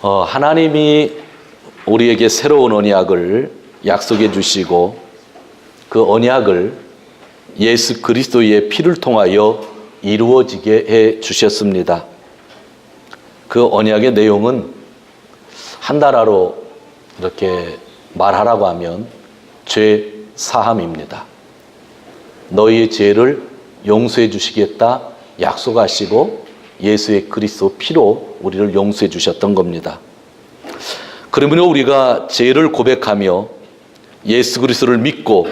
하나님이 우리에게 새로운 언약을 약속해 주시고 그 언약을 예수 그리스도의 피를 통하여 이루어지게 해 주셨습니다. 그 언약의 내용은 한나라로 이렇게 말하라고 하면 죄 사함입니다. 너희의 죄를 용서해 주시겠다 약속하시고 예수의 그리스도 피로 우리를 용서해 주셨던 겁니다. 그러면 우리가 죄를 고백하며 예수 그리스도를 믿고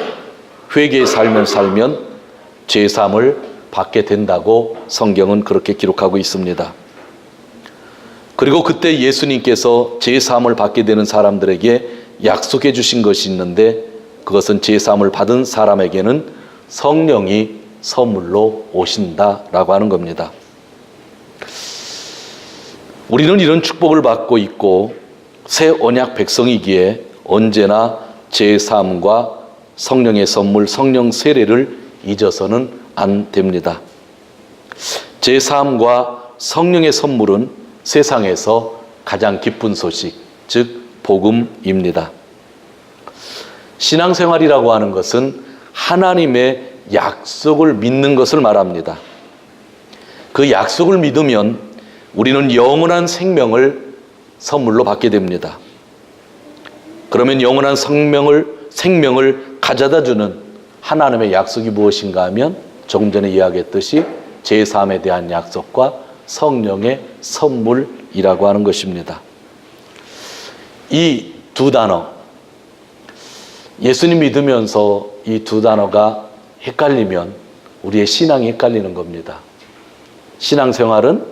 회개의 삶을 살면 죄 사함을 받게 된다고 성경은 그렇게 기록하고 있습니다. 그리고 그때 예수님께서 죄 사함을 받게 되는 사람들에게 약속해 주신 것이 있는데 그것은 죄 사함을 받은 사람에게는 성령이 선물로 오신다라고 하는 겁니다. 우리는 이런 축복을 받고 있고 새 언약 백성이기에 언제나 죄 사함과 성령의 선물, 성령 세례를 잊어서는 안 됩니다. 죄 사함과 성령의 선물은 세상에서 가장 기쁜 소식, 즉 복음입니다. 신앙생활이라고 하는 것은 하나님의 약속을 믿는 것을 말합니다. 그 약속을 믿으면 우리는 영원한 생명을 선물로 받게 됩니다. 그러면 영원한 생명을 가져다 주는 하나님의 약속이 무엇인가 하면 조금 전에 이야기했듯이 제3에 대한 약속과 성령의 선물이라고 하는 것입니다. 이 두 단어, 예수님 믿으면서 이 두 단어가 헷갈리면 우리의 신앙이 헷갈리는 겁니다. 신앙생활은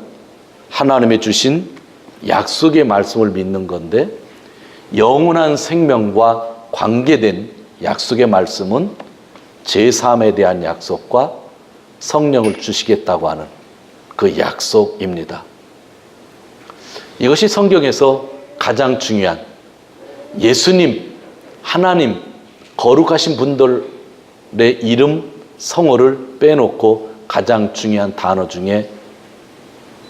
하나님의 주신 약속의 말씀을 믿는 건데 영원한 생명과 관계된 약속의 말씀은 제3에 대한 약속과 성령을 주시겠다고 하는 그 약속입니다. 이것이 성경에서 가장 중요한 예수님, 하나님, 거룩하신 분들의 이름, 성어를 빼놓고 가장 중요한 단어 중에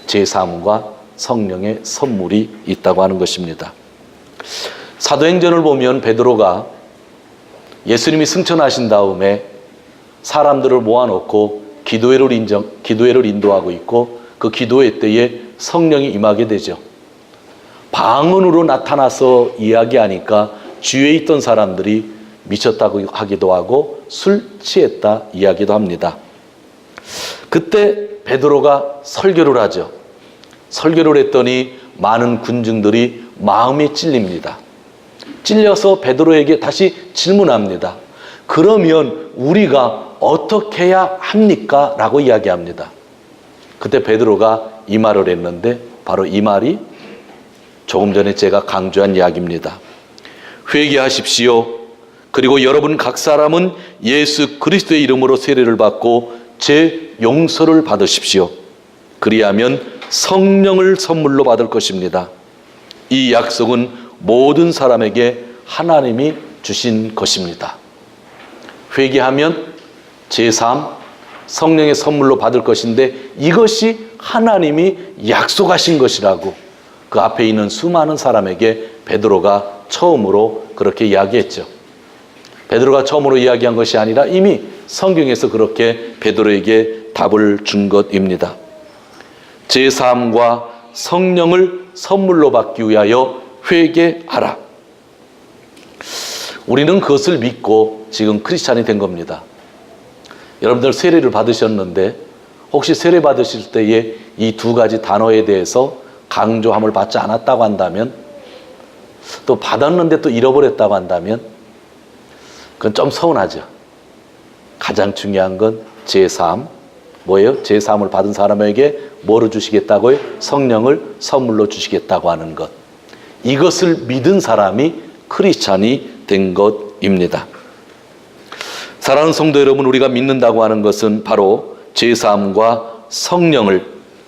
제3과 성령의 선물이 있다고 하는 것입니다. 사도행전을 보면 베드로가 예수님이 승천하신 다음에 사람들을 모아놓고 기도회를 인도하고 있고 그 기도회 때에 성령이 임하게 되죠. 방언으로 나타나서 이야기하니까 주위에 있던 사람들이 미쳤다고 하기도 하고 술 취했다 이야기도 합니다. 그때 베드로가 설교를 하죠. 설교를 했더니 많은 군중들이 마음에 찔립니다. 찔려서 베드로에게 다시 질문합니다. 그러면 우리가 어떻게 해야 합니까? 라고 이야기합니다. 그때 베드로가 이 말을 했는데 바로 이 말이 조금 전에 제가 강조한 이야기입니다. 회개하십시오. 그리고 여러분 각 사람은 예수 그리스도의 이름으로 세례를 받고 죄 용서를 받으십시오. 그리하면 성령을 선물로 받을 것입니다. 이 약속은 모든 사람에게 하나님이 주신 것입니다. 회개하면 제3 성령의 선물로 받을 것인데 이것이 하나님이 약속하신 것이라고 그 앞에 있는 수많은 사람에게 베드로가 처음으로 그렇게 이야기했죠. 베드로가 처음으로 이야기한 것이 아니라 이미 성경에서 그렇게 베드로에게 답을 준 것입니다. 제3과 성령을 선물로 받기 위하여 회개하라. 우리는 그것을 믿고 지금 크리스찬이 된 겁니다. 여러분들 세례를 받으셨는데 혹시 세례 받으실 때에 이 두 가지 단어에 대해서 강조함을 받지 않았다고 한다면 또 받았는데 또 잃어버렸다고 한다면 그건 좀 서운하죠. 가장 중요한 건 제3 뭐예요? 제3을 받은 사람에게 뭐를 주시겠다고요? 성령을 선물로 주시겠다고 하는 것. 이것을 믿은 사람이 크리스찬이 된 것입니다. 사랑하는 성도 여러분, 우리가 믿는다고 하는 것은 바로 제3과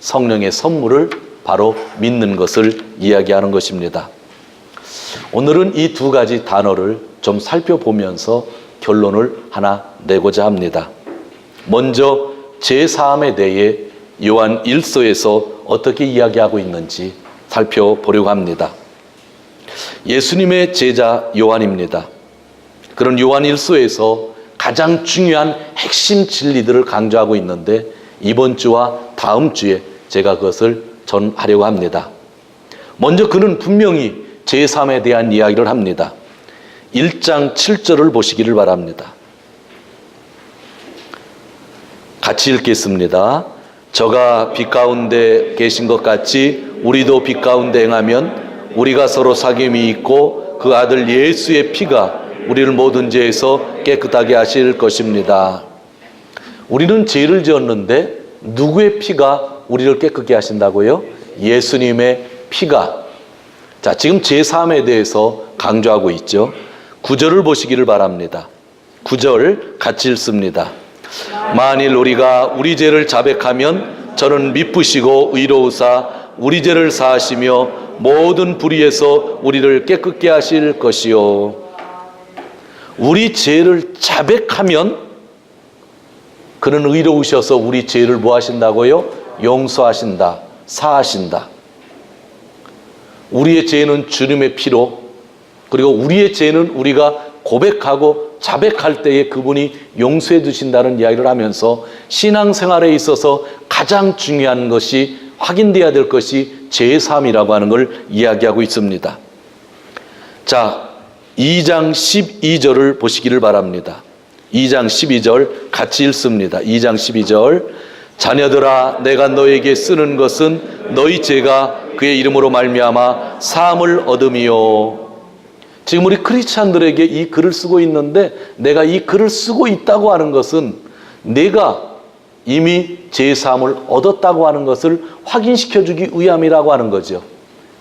성령의 선물을 바로 믿는 것을 이야기하는 것입니다. 오늘은 이 두 가지 단어를 좀 살펴보면서 결론을 하나 내고자 합니다. 먼저 제3에 대해 요한 1서에서 어떻게 이야기하고 있는지 살펴보려고 합니다. 예수님의 제자 요한입니다. 그런 요한 일서에서 가장 중요한 핵심 진리들을 강조하고 있는데 이번 주와 다음 주에 제가 그것을 전하려고 합니다. 먼저 그는 분명히 제3에 대한 이야기를 합니다. 1장 7절을 보시기를 바랍니다. 같이 읽겠습니다. 저가 빛 가운데 계신 것 같이 우리도 빛 가운데 행하면 우리가 서로 사귐이 있고 그 아들 예수의 피가 우리를 모든 죄에서 깨끗하게 하실 것입니다. 우리는 죄를 지었는데 누구의 피가 우리를 깨끗게 하신다고요? 예수님의 피가. 자, 지금 제3에 대해서 강조하고 있죠. 9절을 보시기를 바랍니다. 9절 같이 읽습니다. 만일 우리가 우리 죄를 자백하면 저는 미쁘시고 의로우사 우리 죄를 사하시며 모든 불의에서 우리를 깨끗게 하실 것이요. 우리 죄를 자백하면 그는 의로우셔서 우리 죄를 뭐 하신다고요? 용서하신다, 사하신다. 우리의 죄는 주님의 피로, 그리고 우리의 죄는 우리가 고백하고 자백할 때에 그분이 용서해 주신다는 이야기를 하면서 신앙생활에 있어서 가장 중요한 것이 확인돼야 될 것이 제3이라고 하는 걸 이야기하고 있습니다. 자, 2장 12절을 보시기를 바랍니다. 2장 12절 같이 읽습니다. 2장 12절 자녀들아 내가 너에게 쓰는 것은 너희 죄가 그의 이름으로 말미암아 사함을 얻음이요. 지금 우리 크리스찬들에게 이 글을 쓰고 있는데 내가 이 글을 쓰고 있다고 하는 것은 내가 이미 죄사함을 얻었다고 하는 것을 확인시켜주기 위함이라고 하는 거죠.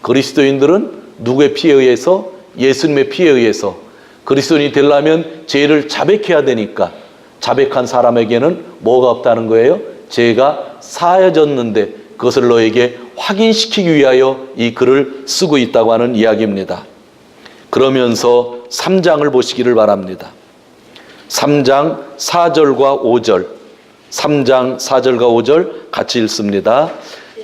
그리스도인들은 누구의 피에 의해서? 예수님의 피에 의해서. 그리스도인이 되려면 죄를 자백해야 되니까 자백한 사람에게는 뭐가 없다는 거예요? 죄가 사해졌는데 그것을 너에게 확인시키기 위하여 이 글을 쓰고 있다고 하는 이야기입니다. 그러면서 3장을 보시기를 바랍니다. 3장 4절과 5절 3장 4절과 5절 같이 읽습니다.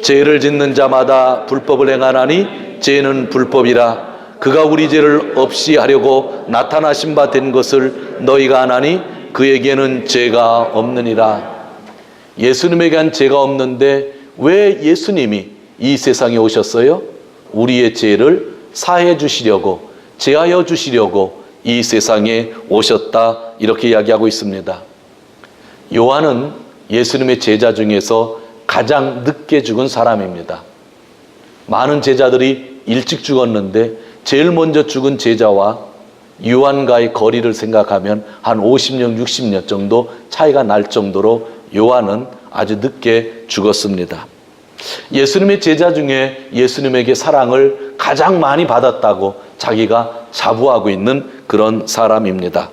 죄를 짓는 자마다 불법을 행하나니 죄는 불법이라 그가 우리 죄를 없이 하려고 나타나신 바 된 것을 너희가 아나니 그에게는 죄가 없느니라. 예수님에게는 죄가 없는데 왜 예수님이 이 세상에 오셨어요? 우리의 죄를 사해 주시려고, 제하여 주시려고 이 세상에 오셨다, 이렇게 이야기하고 있습니다. 요한은 예수님의 제자 중에서 가장 늦게 죽은 사람입니다. 많은 제자들이 일찍 죽었는데 제일 먼저 죽은 제자와 요한과의 거리를 생각하면 한 50년, 60년 정도 차이가 날 정도로 요한은 아주 늦게 죽었습니다. 예수님의 제자 중에 예수님에게 사랑을 가장 많이 받았다고 자기가 자부하고 있는 그런 사람입니다.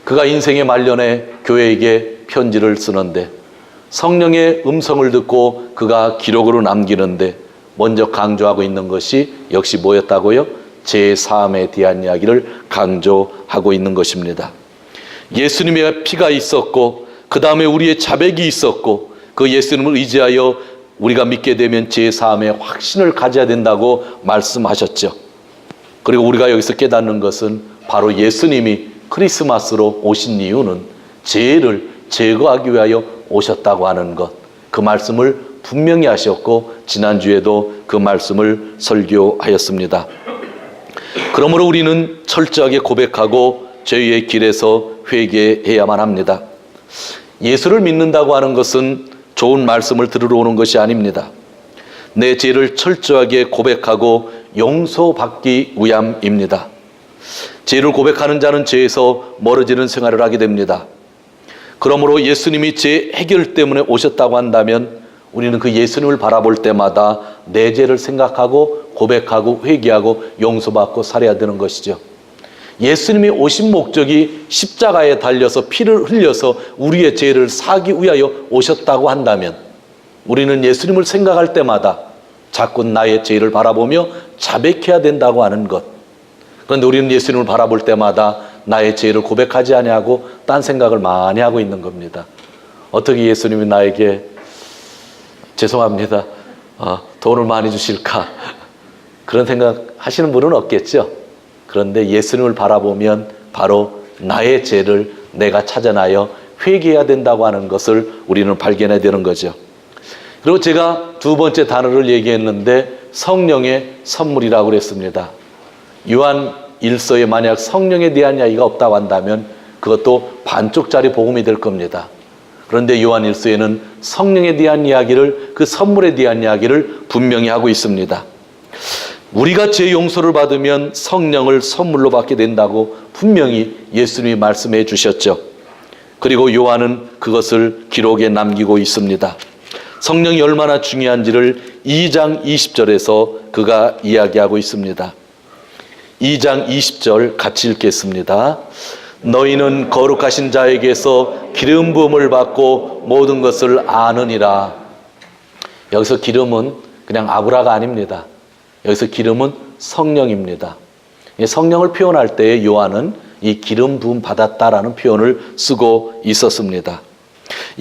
그가 인생의 말년에 교회에게 편지를 쓰는데 성령의 음성을 듣고 그가 기록으로 남기는데 먼저 강조하고 있는 것이 역시 뭐였다고요? 제3에 대한 이야기를 강조하고 있는 것입니다. 예수님의 피가 있었고 그 다음에 우리의 자백이 있었고 그 예수님을 의지하여 우리가 믿게 되면 제3의 확신을 가져야 된다고 말씀하셨죠. 그리고 우리가 여기서 깨닫는 것은 바로 예수님이 크리스마스로 오신 이유는 죄를 제거하기 위하여 오셨다고 하는 것, 그 말씀을 분명히 하셨고 지난주에도 그 말씀을 설교하였습니다. 그러므로 우리는 철저하게 고백하고 죄의 길에서 회개해야만 합니다. 예수를 믿는다고 하는 것은 좋은 말씀을 들으러 오는 것이 아닙니다. 내 죄를 철저하게 고백하고 용서받기 위함입니다. 죄를 고백하는 자는 죄에서 멀어지는 생활을 하게 됩니다. 그러므로 예수님이 죄 해결 때문에 오셨다고 한다면 우리는 그 예수님을 바라볼 때마다 내 죄를 생각하고 고백하고 회개하고 용서받고 살아야 되는 것이죠. 예수님이 오신 목적이 십자가에 달려서 피를 흘려서 우리의 죄를 사기 위하여 오셨다고 한다면 우리는 예수님을 생각할 때마다 자꾸 나의 죄를 바라보며 자백해야 된다고 하는 것. 그런데 우리는 예수님을 바라볼 때마다 나의 죄를 고백하지 아니하고 딴 생각을 많이 하고 있는 겁니다. 어떻게 예수님이 나에게 죄송합니다. 돈을 많이 주실까? 그런 생각 하시는 분은 없겠죠. 그런데 예수님을 바라보면 바로 나의 죄를 내가 찾아나여 회개해야 된다고 하는 것을 우리는 발견해야 되는 거죠. 그리고 제가 두 번째 단어를 얘기했는데 성령의 선물이라고 그랬습니다. 요한 1서에 만약 성령에 대한 이야기가 없다고 한다면 그것도 반쪽짜리 복음이 될 겁니다. 그런데 요한 1서에는 성령에 대한 이야기를, 그 선물에 대한 이야기를 분명히 하고 있습니다. 우리가 죄 용서를 받으면 성령을 선물로 받게 된다고 분명히 예수님이 말씀해 주셨죠. 그리고 요한은 그것을 기록에 남기고 있습니다. 성령이 얼마나 중요한지를 2장 20절에서 그가 이야기하고 있습니다. 2장 20절 같이 읽겠습니다. 너희는 거룩하신 자에게서 기름 부음을 받고 모든 것을 아느니라. 여기서 기름은 그냥 아브라가 아닙니다. 여기서 기름은 성령입니다. 성령을 표현할 때 요한은 이 기름 부음 받았다라는 표현을 쓰고 있었습니다.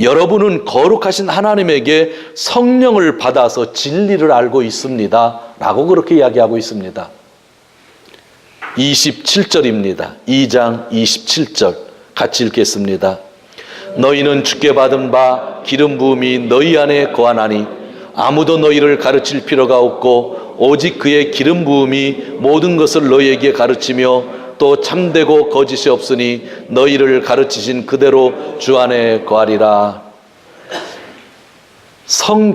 여러분은 거룩하신 하나님에게 성령을 받아서 진리를 알고 있습니다 라고 그렇게 이야기하고 있습니다. 27절입니다. 2장 27절 같이 읽겠습니다. 너희는 주께 받은 바 기름 부음이 너희 안에 거하나니 아무도 너희를 가르칠 필요가 없고 오직 그의 기름 부음이 모든 것을 너희에게 가르치며 또 참되고 거짓이 없으니 너희를 가르치신 그대로 주 안에 거하리라.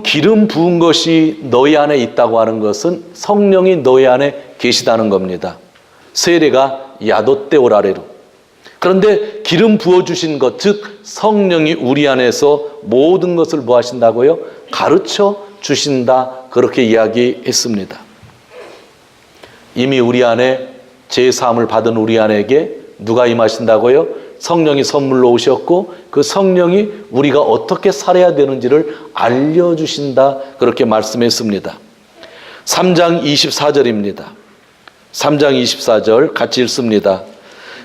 기름 부은 것이 너희 안에 있다고 하는 것은 성령이 너희 안에 계시다는 겁니다. 세례가 야도떼오라레로. 그런데 기름 부어주신 것, 즉 성령이 우리 안에서 모든 것을 뭐 하신다고요? 가르쳐 주신다. 그렇게 이야기했습니다. 이미 우리 안에 제사함을 받은 우리 안에게 누가 임하신다고요? 성령이 선물로 오셨고 그 성령이 우리가 어떻게 살아야 되는지를 알려주신다. 그렇게 말씀했습니다. 3장 24절입니다. 3장 24절 같이 읽습니다.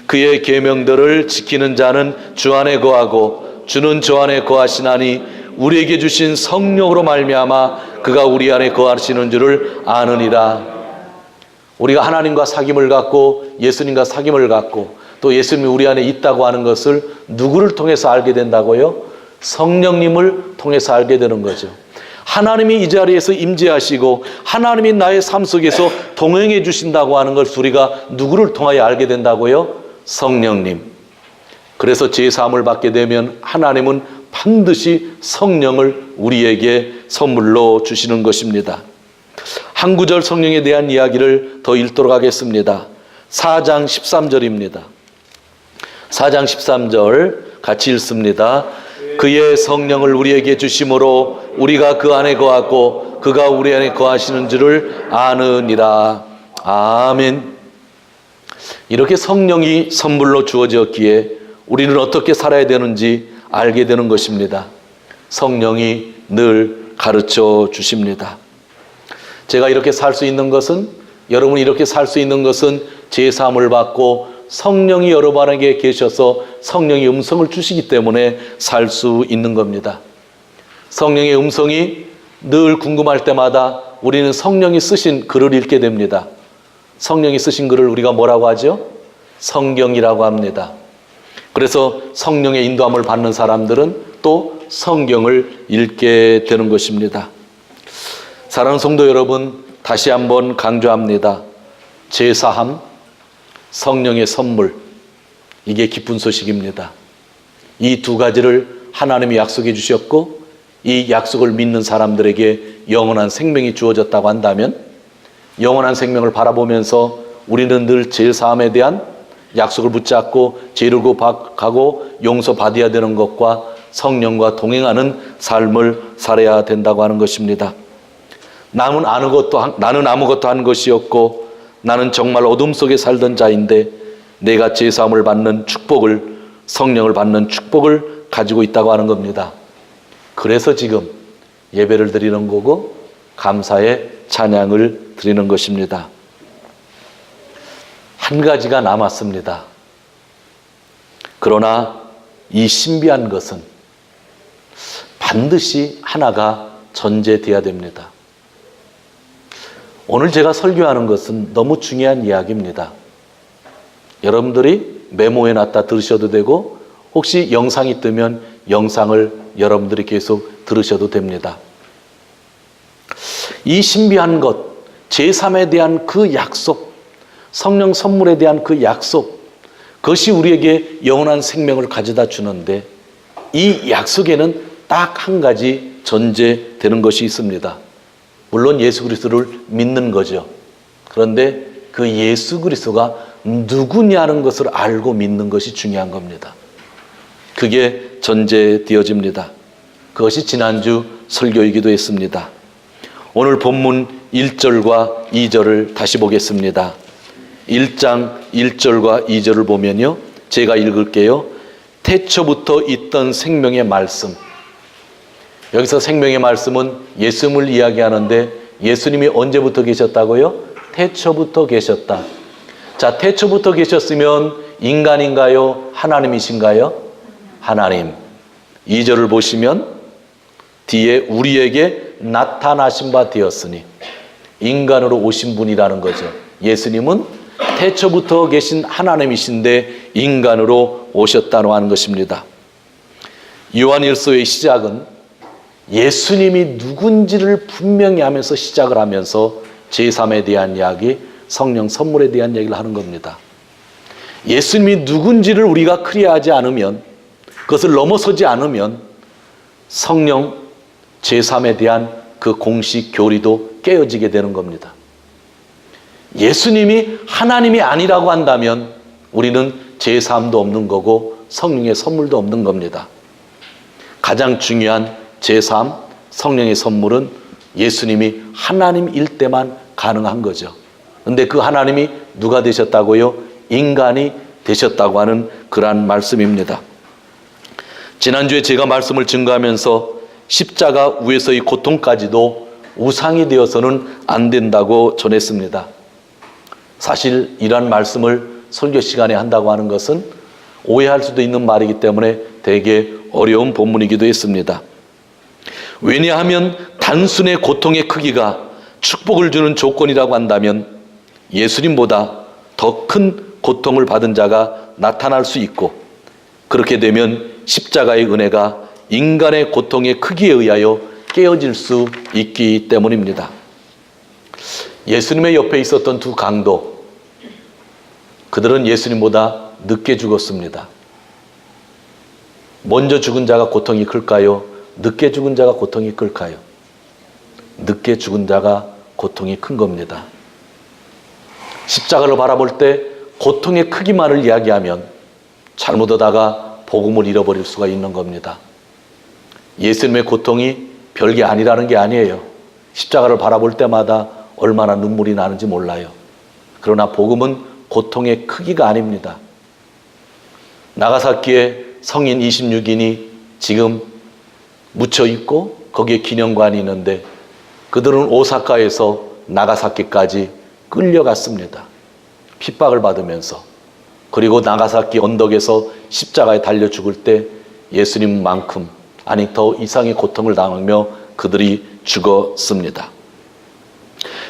그의 계명들을 지키는 자는 주 안에 거하고 주는 주 안에 거하시나니 우리에게 주신 성령으로 말미암아 그가 우리 안에 거하시는 줄을 아느니라. 우리가 하나님과 사귐을 갖고 예수님과 사귐을 갖고 또 예수님이 우리 안에 있다고 하는 것을 누구를 통해서 알게 된다고요? 성령님을 통해서 알게 되는 거죠. 하나님이 이 자리에서 임재하시고 하나님이 나의 삶 속에서 동행해 주신다고 하는 것을 우리가 누구를 통하여 알게 된다고요? 성령님. 그래서 제사함을 받게 되면 하나님은 반드시 성령을 우리에게 선물로 주시는 것입니다. 한 구절 성령에 대한 이야기를 더 읽도록 하겠습니다. 4장 13절입니다. 4장 13절 같이 읽습니다. 그의 성령을 우리에게 주심으로 우리가 그 안에 거하고 그가 우리 안에 거하시는 줄을 아느니라. 아멘. 이렇게 성령이 선물로 주어졌기에 우리는 어떻게 살아야 되는지 알게 되는 것입니다. 성령이 늘 가르쳐 주십니다. 제가 이렇게 살 수 있는 것은, 여러분이 이렇게 살 수 있는 것은 제사함을 받고 성령이 여러분에게 계셔서 성령의 음성을 주시기 때문에 살 수 있는 겁니다. 성령의 음성이 늘 궁금할 때마다 우리는 성령이 쓰신 글을 읽게 됩니다. 성령이 쓰신 글을 우리가 뭐라고 하죠? 성경이라고 합니다. 그래서 성령의 인도함을 받는 사람들은 또 성경을 읽게 되는 것입니다. 사랑하는 성도 여러분, 다시 한번 강조합니다. 제사함, 성령의 선물, 이게 기쁜 소식입니다. 이 두 가지를 하나님이 약속해 주셨고 이 약속을 믿는 사람들에게 영원한 생명이 주어졌다고 한다면 영원한 생명을 바라보면서 우리는 늘 제사함에 대한 약속을 붙잡고 죄를 고백하고 용서받아야 되는 것과 성령과 동행하는 삶을 살아야 된다고 하는 것입니다. 나는 아무것도 한 것이 없고 나는 정말 어둠 속에 살던 자인데 내가 제사함을 받는 축복을, 성령을 받는 축복을 가지고 있다고 하는 겁니다. 그래서 지금 예배를 드리는 거고 감사의 찬양을 드리는 것입니다. 한 가지가 남았습니다. 그러나 이 신비한 것은 반드시 하나가 전제되어야 됩니다. 오늘 제가 설교하는 것은 너무 중요한 이야기입니다. 여러분들이 메모해 놨다 들으셔도 되고 혹시 영상이 뜨면 영상을 여러분들이 계속 들으셔도 됩니다. 이 신비한 것, 제3에 대한 그 약속, 성령 선물에 대한 그 약속, 그것이 우리에게 영원한 생명을 가져다 주는데 이 약속에는 딱 한 가지 전제되는 것이 있습니다. 물론 예수 그리스도를 믿는 거죠. 그런데 그 예수 그리스도가 누구냐는 것을 알고 믿는 것이 중요한 겁니다. 그게 전제되어집니다. 그것이 지난주 설교이기도 했습니다. 오늘 본문 1절과 2절을 다시 보겠습니다. 1장 1절과 2절을 보면요, 제가 읽을게요. 태초부터 있던 생명의 말씀. 여기서 생명의 말씀은 예수님을 이야기하는데 예수님이 언제부터 계셨다고요? 태초부터 계셨다. 자, 태초부터 계셨으면 인간인가요? 하나님이신가요? 하나님. 2절을 보시면 뒤에 우리에게 나타나신 바 되었으니 인간으로 오신 분이라는 거죠. 예수님은 태초부터 계신 하나님이신데 인간으로 오셨다고 하는 것입니다. 요한일서의 시작은 예수님이 누군지를 분명히 하면서 시작을 하면서 제3에 대한 이야기, 성령 선물에 대한 얘기를 하는 겁니다. 예수님이 누군지를 우리가 클리어하지 않으면, 그것을 넘어서지 않으면 성령 제3에 대한 그 공식 교리도 깨어지게 되는 겁니다. 예수님이 하나님이 아니라고 한다면 우리는 제3도 없는 거고 성령의 선물도 없는 겁니다. 가장 중요한 제3, 성령의 선물은 예수님이 하나님일 때만 가능한 거죠. 그런데 그 하나님이 누가 되셨다고요? 인간이 되셨다고 하는 그러한 말씀입니다. 지난주에 제가 말씀을 증거하면서 십자가 위에서의 고통까지도 우상이 되어서는 안 된다고 전했습니다. 사실 이러한 말씀을 설교 시간에 한다고 하는 것은 오해할 수도 있는 말이기 때문에 되게 어려운 본문이기도 했습니다. 왜냐하면 단순의 고통의 크기가 축복을 주는 조건이라고 한다면 예수님보다 더 큰 고통을 받은 자가 나타날 수 있고, 그렇게 되면 십자가의 은혜가 인간의 고통의 크기에 의하여 깨어질 수 있기 때문입니다. 예수님의 옆에 있었던 두 강도, 그들은 예수님보다 늦게 죽었습니다. 먼저 죽은 자가 고통이 클까요? 늦게 죽은 자가 고통이 클까요? 늦게 죽은 자가 고통이 큰 겁니다. 십자가를 바라볼 때 고통의 크기만을 이야기하면 잘못하다가 복음을 잃어버릴 수가 있는 겁니다. 예수님의 고통이 별게 아니라는 게 아니에요. 십자가를 바라볼 때마다 얼마나 눈물이 나는지 몰라요. 그러나 복음은 고통의 크기가 아닙니다. 나가사키에 성인 26인이 지금 묻혀 있고 거기에 기념관이 있는데 그들은 오사카에서 나가사키까지 끌려갔습니다. 핍박을 받으면서. 그리고 나가사키 언덕에서 십자가에 달려 죽을 때 예수님만큼, 아니 더 이상의 고통을 당하며 그들이 죽었습니다.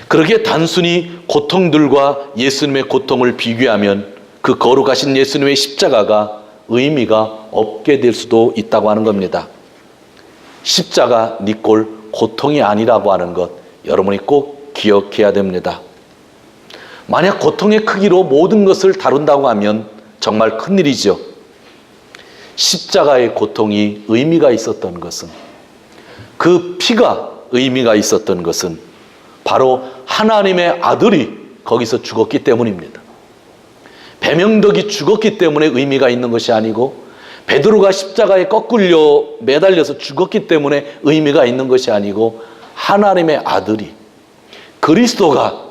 그렇게 단순히 고통들과 예수님의 고통을 비교하면 그 거룩하신 예수님의 십자가가 의미가 없게 될 수도 있다고 하는 겁니다. 십자가 니꼴 고통이 아니라고 하는 것 여러분이 꼭 기억해야 됩니다. 만약 고통의 크기로 모든 것을 다룬다고 하면 정말 큰일이죠. 십자가의 고통이 의미가 있었던 것은, 그 피가 의미가 있었던 것은 바로 하나님의 아들이 거기서 죽었기 때문입니다. 배명덕이 죽었기 때문에 의미가 있는 것이 아니고, 베드로가 십자가에 거꾸려 매달려서 죽었기 때문에 의미가 있는 것이 아니고, 하나님의 아들이, 그리스도가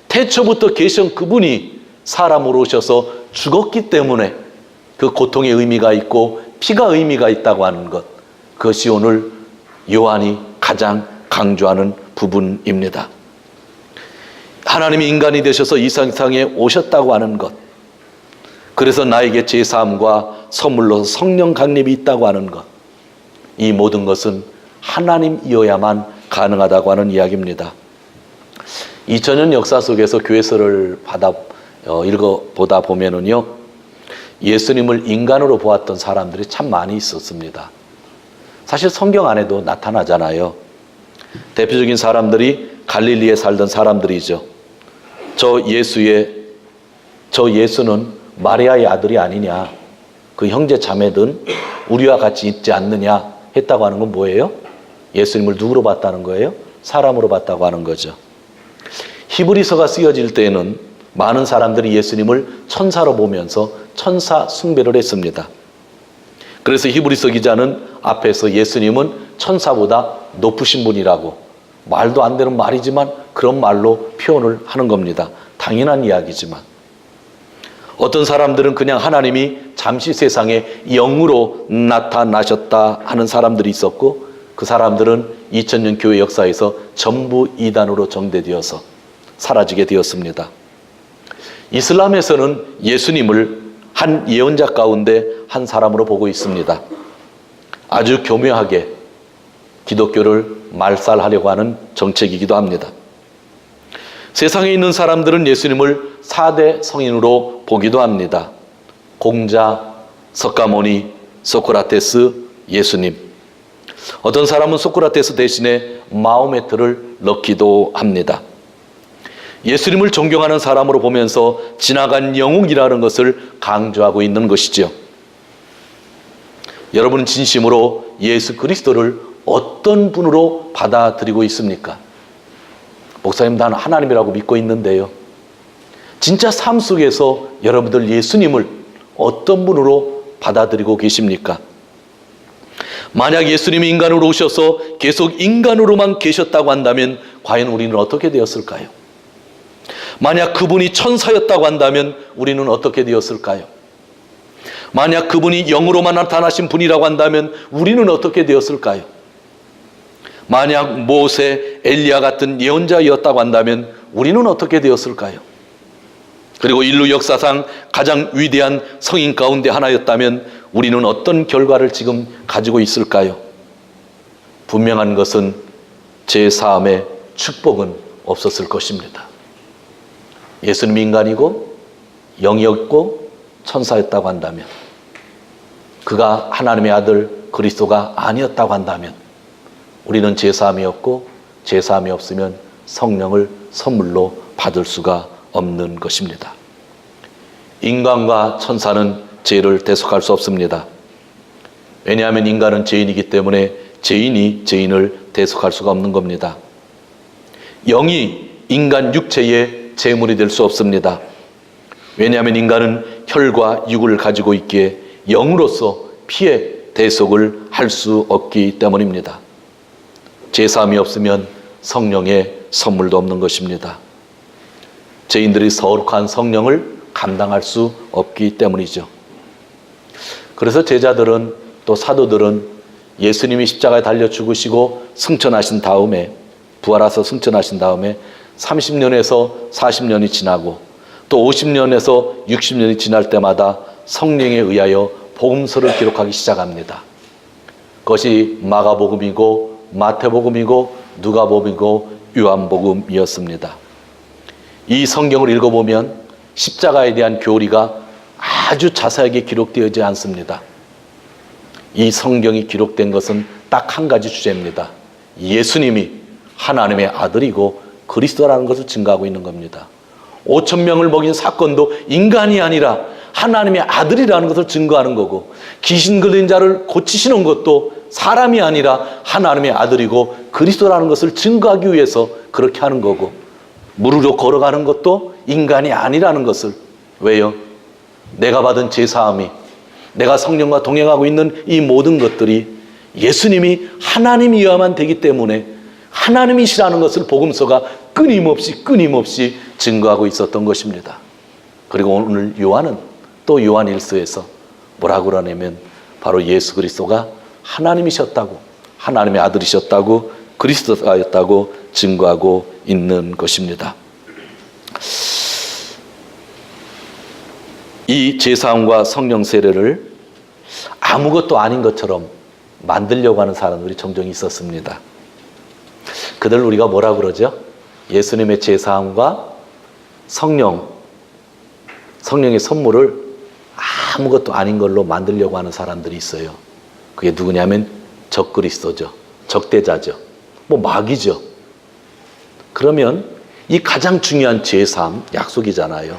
태초부터 계신 그분이 사람으로 오셔서 죽었기 때문에 그 고통의 의미가 있고 피가 의미가 있다고 하는 것, 그것이 오늘 요한이 가장 강조하는 부분입니다. 하나님이 인간이 되셔서 이 세상에 오셨다고 하는 것, 그래서 나에게 제3과 선물로 성령 강림이 있다고 하는 것, 이 모든 것은 하나님이어야만 가능하다고 하는 이야기입니다. 2000년 역사 속에서 교회서를 읽어보다 보면은요, 예수님을 인간으로 보았던 사람들이 참 많이 있었습니다. 사실 성경 안에도 나타나잖아요. 대표적인 사람들이 갈릴리에 살던 사람들이죠. 저 예수는 마리아의 아들이 아니냐, 그 형제 자매든 우리와 같이 있지 않느냐 했다고 하는 건 뭐예요? 예수님을 누구로 봤다는 거예요? 사람으로 봤다고 하는 거죠. 히브리서가 쓰여질 때에는 많은 사람들이 예수님을 천사로 보면서 천사 숭배를 했습니다. 그래서 히브리서 기자는 앞에서 예수님은 천사보다 높으신 분이라고, 말도 안 되는 말이지만 그런 말로 표현을 하는 겁니다. 당연한 이야기지만 어떤 사람들은 그냥 하나님이 잠시 세상에 영으로 나타나셨다 하는 사람들이 있었고, 그 사람들은 2000년 교회 역사에서 전부 이단으로 정대되어서 사라지게 되었습니다. 이슬람에서는 예수님을 한 예언자 가운데 한 사람으로 보고 있습니다. 아주 교묘하게 기독교를 말살하려고 하는 정책이기도 합니다. 세상에 있는 사람들은 예수님을 4대 성인으로 보기도 합니다. 공자, 석가모니, 소크라테스, 예수님. 어떤 사람은 소크라테스 대신에 마호메트를 넣기도 합니다. 예수님을 존경하는 사람으로 보면서 지나간 영웅이라는 것을 강조하고 있는 것이죠. 여러분은 진심으로 예수 그리스도를 어떤 분으로 받아들이고 있습니까? 목사님, 나는 하나님이라고 믿고 있는데요. 진짜 삶 속에서 여러분들 예수님을 어떤 분으로 받아들이고 계십니까? 만약 예수님이 인간으로 오셔서 계속 인간으로만 계셨다고 한다면 과연 우리는 어떻게 되었을까요? 만약 그분이 천사였다고 한다면 우리는 어떻게 되었을까요? 만약 그분이 영으로만 나타나신 분이라고 한다면 우리는 어떻게 되었을까요? 만약 모세, 엘리야 같은 예언자였다고 한다면 우리는 어떻게 되었을까요? 그리고 인류 역사상 가장 위대한 성인 가운데 하나였다면 우리는 어떤 결과를 지금 가지고 있을까요? 분명한 것은 제4음의 축복은 없었을 것입니다. 예수님이 인간이고 영이었고 천사였다고 한다면, 그가 하나님의 아들 그리스도가 아니었다고 한다면 우리는 제3이었고, 제3이 없으면 성령을 선물로 받을 수가 없는 것입니다. 인간과 천사는 죄를 대속할 수 없습니다. 왜냐하면 인간은 죄인이기 때문에 죄인이 죄인을 대속할 수가 없는 겁니다. 영이 인간 육체의 제물이 될 수 없습니다. 왜냐하면 인간은 혈과 육을 가지고 있기에 영으로서 피의 대속을 할 수 없기 때문입니다. 제3이 없으면 성령의 선물도 없는 것입니다. 죄인들이 거룩한 성령을 감당할 수 없기 때문이죠. 그래서 제자들은, 또 사도들은 예수님이 십자가에 달려 죽으시고 승천하신 다음에, 부활하셔서 승천하신 다음에 30년에서 40년이 지나고 또 50년에서 60년이 지날 때마다 성령에 의하여 복음서를 기록하기 시작합니다. 그것이 마가복음이고 마태복음이고 누가복음이고 요한복음이었습니다. 이 성경을 읽어보면 십자가에 대한 교리가 아주 자세하게 기록되어지지 않습니다. 이 성경이 기록된 것은 딱 한 가지 주제입니다. 예수님이 하나님의 아들이고 그리스도라는 것을 증거하고 있는 겁니다. 5,000명을 먹인 사건도 인간이 아니라 하나님의 아들이라는 것을 증거하는 거고, 귀신 걸린 자를 고치시는 것도 사람이 아니라 하나님의 아들이고 그리스도라는 것을 증거하기 위해서 그렇게 하는 거고, 무릎으로 걸어가는 것도 인간이 아니라는 것을. 왜요? 내가 받은 제사함이, 내가 성령과 동행하고 있는 이 모든 것들이 예수님이 하나님이어야만 되기 때문에 하나님이시라는 것을 복음서가 끊임없이 증거하고 있었던 것입니다. 그리고 오늘 요한은 또 요한 1서에서 뭐라고 그러냐면 바로 예수 그리스도가 하나님이셨다고, 하나님의 아들이셨다고, 그리스도였다고 증거하고 있는 것입니다. 이 제사함과 성령 세례를 아무것도 아닌 것처럼 만들려고 하는 사람들이 종종 있었습니다. 그들 우리가 뭐라 그러죠? 예수님의 제사함과 성령의 선물을 아무것도 아닌 걸로 만들려고 하는 사람들이 있어요. 그게 누구냐면 적그리스도죠. 적대자죠. 마귀죠. 그러면 이 가장 중요한 제사함, 약속이잖아요.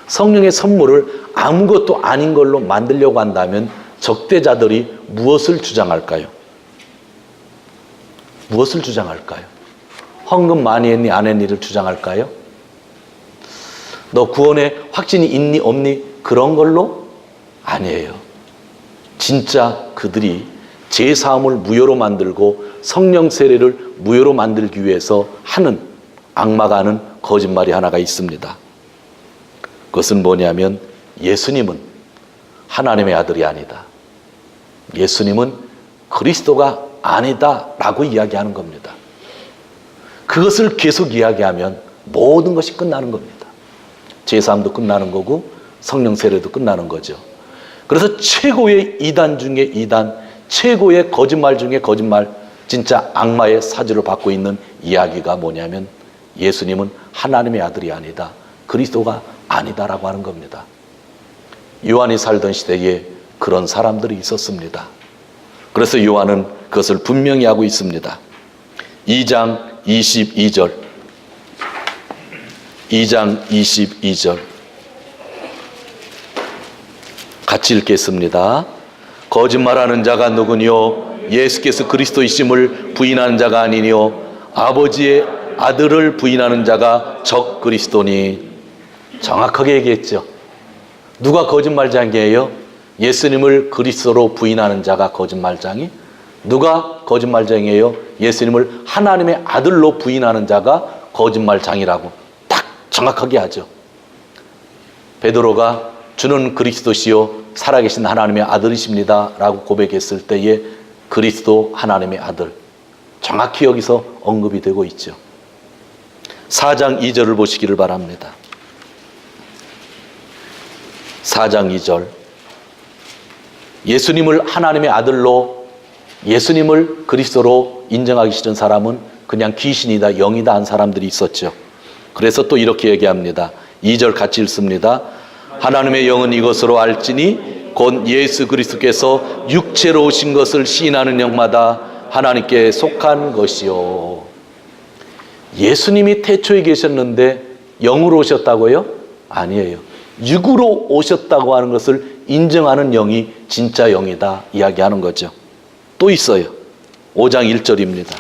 성령의 선물을 아무것도 아닌 걸로 만들려고 한다면 적대자들이 무엇을 주장할까요? 무엇을 주장할까요? 헌금 많이 했니 안 했니를 주장할까요? 너 구원에 확신이 있니 없니 그런 걸로? 아니에요. 진짜 그들이 제사함을 무효로 만들고 성령 세례를 무효로 만들기 위해서 하는 악마가 하는 거짓말이 하나가 있습니다. 그것은 뭐냐면 예수님은 하나님의 아들이 아니다. 예수님은 그리스도가 아니다 라고 이야기하는 겁니다. 그것을 계속 이야기하면 모든 것이 끝나는 겁니다. 제사함도 끝나는 거고 성령 세례도 끝나는 거죠. 그래서 최고의 이단 중에 이단, 최고의 거짓말 중에 거짓말, 진짜 악마의 사주를 받고 있는 이야기가 뭐냐면 예수님은 하나님의 아들이 아니다. 그리스도가 아니다라고 하는 겁니다. 요한이 살던 시대에 그런 사람들이 있었습니다. 그래서 요한은 그것을 분명히 하고 있습니다. 2장 22절 2장 22절 같이 읽겠습니다. 거짓말하는 자가 누구니요? 예수께서 그리스도이심을 부인하는 자가 아니니요? 아버지의 아들을 부인하는 자가 적 그리스도니. 정확하게 얘기했죠. 누가 거짓말장이에요? 예수님을 그리스도로 부인하는 자가 거짓말장이? 누가 거짓말장이에요? 예수님을 하나님의 아들로 부인하는 자가 거짓말장이라고 딱 정확하게 하죠. 베드로가 주는 그리스도시요 살아계신 하나님의 아들이십니다 라고 고백했을 때에 그리스도 하나님의 아들, 정확히 여기서 언급이 되고 있죠. 4장 2절을 보시기를 바랍니다. 4장 2절 예수님을 하나님의 아들로, 예수님을 그리스도로 인정하기 싫은 사람은 그냥 귀신이다, 영이다 한 사람들이 있었죠. 그래서 또 이렇게 얘기합니다. 2절 같이 읽습니다. 하나님의 영은 이것으로 알지니 곧 예수 그리스도께서 육체로 오신 것을 시인하는 영마다 하나님께 속한 것이요. 예수님이 태초에 계셨는데 영으로 오셨다고요? 아니에요. 육으로 오셨다고 하는 것을 인정하는 영이 진짜 영이다 이야기하는 거죠. 또 있어요. 5장 1절입니다.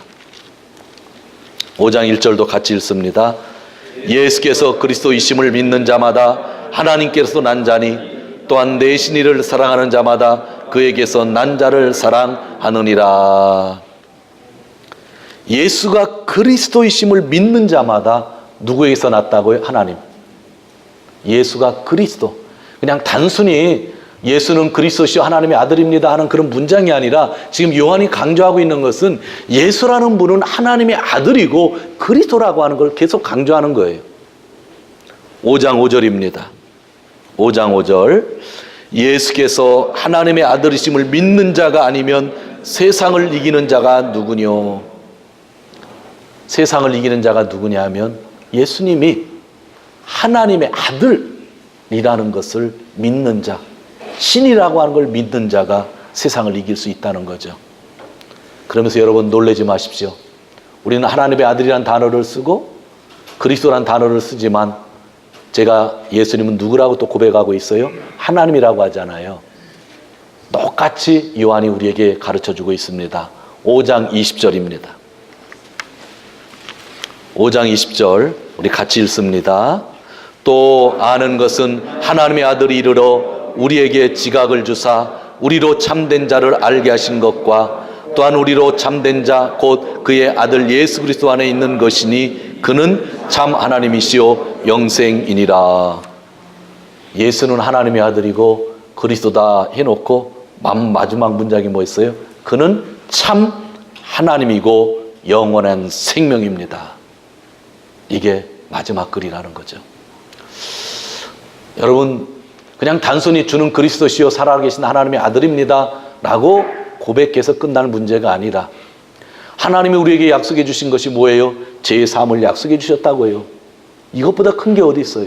5장 1절도 같이 읽습니다. 예수께서 그리스도이심을 믿는 자마다 하나님께서 난 자니 또한 내신 이를 사랑하는 자마다 그에게서 난 자를 사랑하느니라. 예수가 그리스도이심을 믿는 자마다 누구에게서 났다고요? 하나님. 예수가 그리스도. 그냥 단순히 예수는 그리스도시요 하나님의 아들입니다 하는 그런 문장이 아니라 지금 요한이 강조하고 있는 것은 예수라는 분은 하나님의 아들이고 그리스도라고 하는 걸 계속 강조하는 거예요. 5장 5절입니다. 5장 5절 예수께서 하나님의 아들이심을 믿는 자가 아니면 세상을 이기는 자가 누구뇨? 세상을 이기는 자가 누구냐 하면 예수님이 하나님의 아들이라는 것을 믿는 자, 신이라고 하는 걸 믿는 자가 세상을 이길 수 있다는 거죠. 그러면서 여러분 놀라지 마십시오. 우리는 하나님의 아들이라는 단어를 쓰고 그리스도라는 단어를 쓰지만 제가 예수님은 누구라고 또 고백하고 있어요? 하나님이라고 하잖아요. 똑같이 요한이 우리에게 가르쳐주고 있습니다. 5장 20절입니다. 5장 20절 우리 같이 읽습니다. 또 아는 것은 하나님의 아들이 이르러 우리에게 지각을 주사 우리로 참된 자를 알게 하신 것과 또한 우리로 참된 자 곧 그의 아들 예수 그리스도 안에 있는 것이니 그는 참 하나님이시요 영생이니라. 예수는 하나님의 아들이고 그리스도다 해놓고 마지막 문장이 뭐였어요? 그는 참 하나님이고 영원한 생명입니다. 이게 마지막 글이라는 거죠. 여러분 그냥 단순히 주는 그리스도시요 살아계신 하나님의 아들입니다 라고 고백해서 끝날 문제가 아니라 하나님이 우리에게 약속해 주신 것이 뭐예요? 죄의 사함을 약속해 주셨다고요. 이것보다 큰 게 어디 있어요?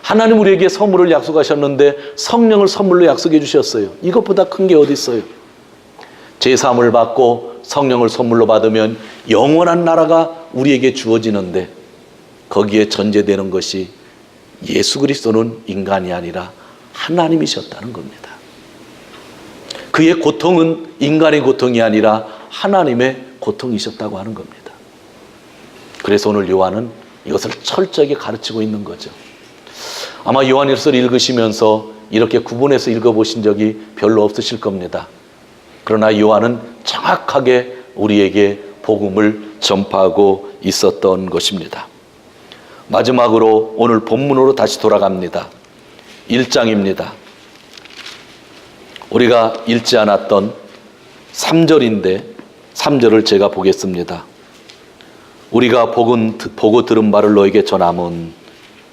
하나님 우리에게 선물을 약속하셨는데 성령을 선물로 약속해 주셨어요. 이것보다 큰 게 어디 있어요? 죄의 사함을 받고 성령을 선물로 받으면 영원한 나라가 우리에게 주어지는데, 거기에 전제되는 것이 예수 그리스도는 인간이 아니라 하나님이셨다는 겁니다. 그의 고통은 인간의 고통이 아니라 하나님의 고통이셨다고 하는 겁니다. 그래서 오늘 요한은 이것을 철저하게 가르치고 있는 거죠. 아마 요한일서를 읽으시면서 이렇게 구분해서 읽어보신 적이 별로 없으실 겁니다. 그러나 요한은 정확하게 우리에게 복음을 전파하고 있었던 것입니다. 마지막으로 오늘 본문으로 다시 돌아갑니다. 1장입니다. 우리가 읽지 않았던 3절인데 3절을 제가 보겠습니다. 우리가 보고 들은 바를 너에게 전함은,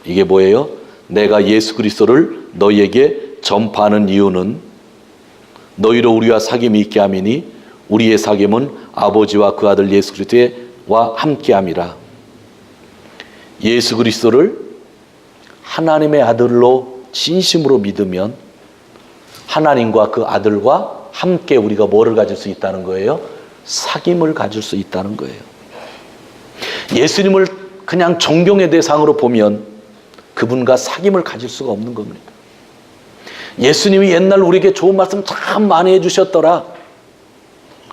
이게 뭐예요? 내가 예수 그리스도를 너희에게 전파하는 이유는 너희로 우리와 사귐이 있게 함이니 우리의 사귐은 아버지와 그 아들 예수 그리스도와 함께함이라. 예수 그리스도를 하나님의 아들로 진심으로 믿으면 하나님과 그 아들과 함께 우리가 뭐를 가질 수 있다는 거예요? 사귐을 가질 수 있다는 거예요. 예수님을 그냥 존경의 대상으로 보면 그분과 사귐을 가질 수가 없는 겁니다. 예수님이 옛날 우리에게 좋은 말씀 참 많이 해주셨더라.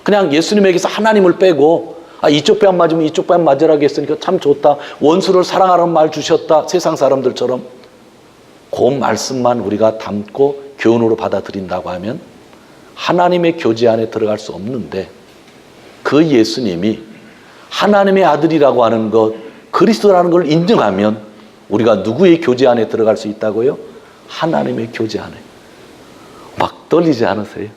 그냥 예수님에게서 하나님을 빼고 이쪽 뺨 맞으면 이쪽 뺨 맞으라고 했으니까 참 좋다. 원수를 사랑하라는 말 주셨다. 세상 사람들처럼 그 말씀만 우리가 담고 교훈으로 받아들인다고 하면 하나님의 교제 안에 들어갈 수 없는데, 그 예수님이 하나님의 아들이라고 하는 것, 그리스도라는 걸 인정하면 우리가 누구의 교제 안에 들어갈 수 있다고요? 하나님의 교제 안에. 막 떨리지 않으세요?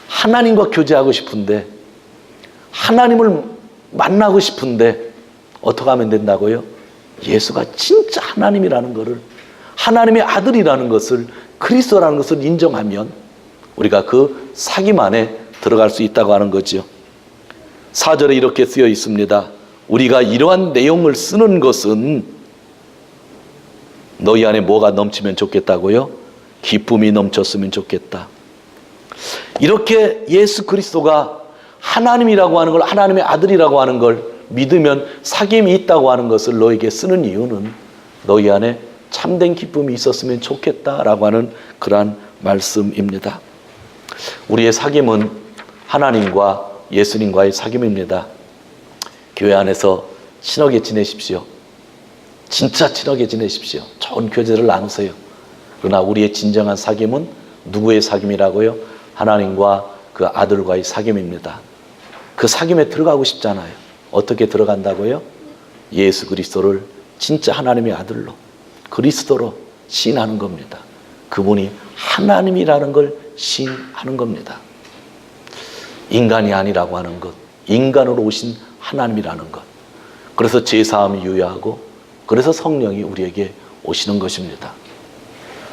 하나님과 교제하고 싶은데, 하나님을 만나고 싶은데 어떻게 하면 된다고요? 예수가 진짜 하나님이라는 것을, 하나님의 아들이라는 것을, 그리스도라는 것을 인정하면 우리가 그 사귐 안에 들어갈 수 있다고 하는 거죠. 4절에 이렇게 쓰여 있습니다. 우리가 이러한 내용을 쓰는 것은 너희 안에 뭐가 넘치면 좋겠다고요? 기쁨이 넘쳤으면 좋겠다. 이렇게 예수 그리스도가 하나님이라고 하는 걸, 하나님의 아들이라고 하는 걸 믿으면 사귐이 있다고 하는 것을 너에게 쓰는 이유는 너희 안에 참된 기쁨이 있었으면 좋겠다라고 하는 그러한 말씀입니다. 우리의 사귐은 하나님과 예수님과의 사귐입니다. 교회 안에서 친하게 지내십시오. 진짜 친하게 지내십시오. 좋은 교제를 나누세요. 그러나 우리의 진정한 사귐은 누구의 사귐이라고요? 하나님과 그 아들과의 사귐입니다. 그 사귐에 들어가고 싶잖아요. 어떻게 들어간다고요? 예수 그리스도를 진짜 하나님의 아들로, 그리스도로 시인하는 겁니다. 그분이 하나님이라는 걸 시인하는 겁니다. 인간이 아니라고 하는 것, 인간으로 오신 하나님이라는 것. 그래서 제사함이 유효하고, 그래서 성령이 우리에게 오시는 것입니다.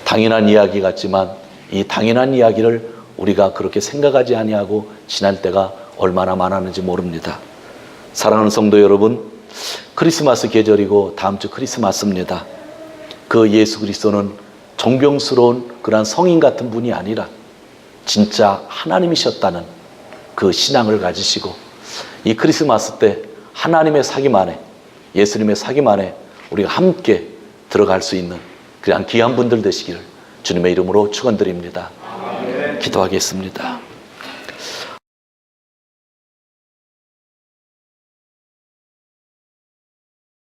당연한 이야기 같지만 이 당연한 이야기를 우리가 그렇게 생각하지 아니하고 지날 때가 얼마나 많았는지 모릅니다. 사랑하는 성도 여러분, 크리스마스 계절이고 다음 주 크리스마스입니다. 그 예수 그리스도는 존경스러운 그런 성인 같은 분이 아니라 진짜 하나님이셨다는 그 신앙을 가지시고 이 크리스마스 때 하나님의 사귐 안에, 예수님의 사귐 안에 우리가 함께 들어갈 수 있는 그런 귀한 분들 되시기를 주님의 이름으로 축원드립니다. 기도하겠습니다.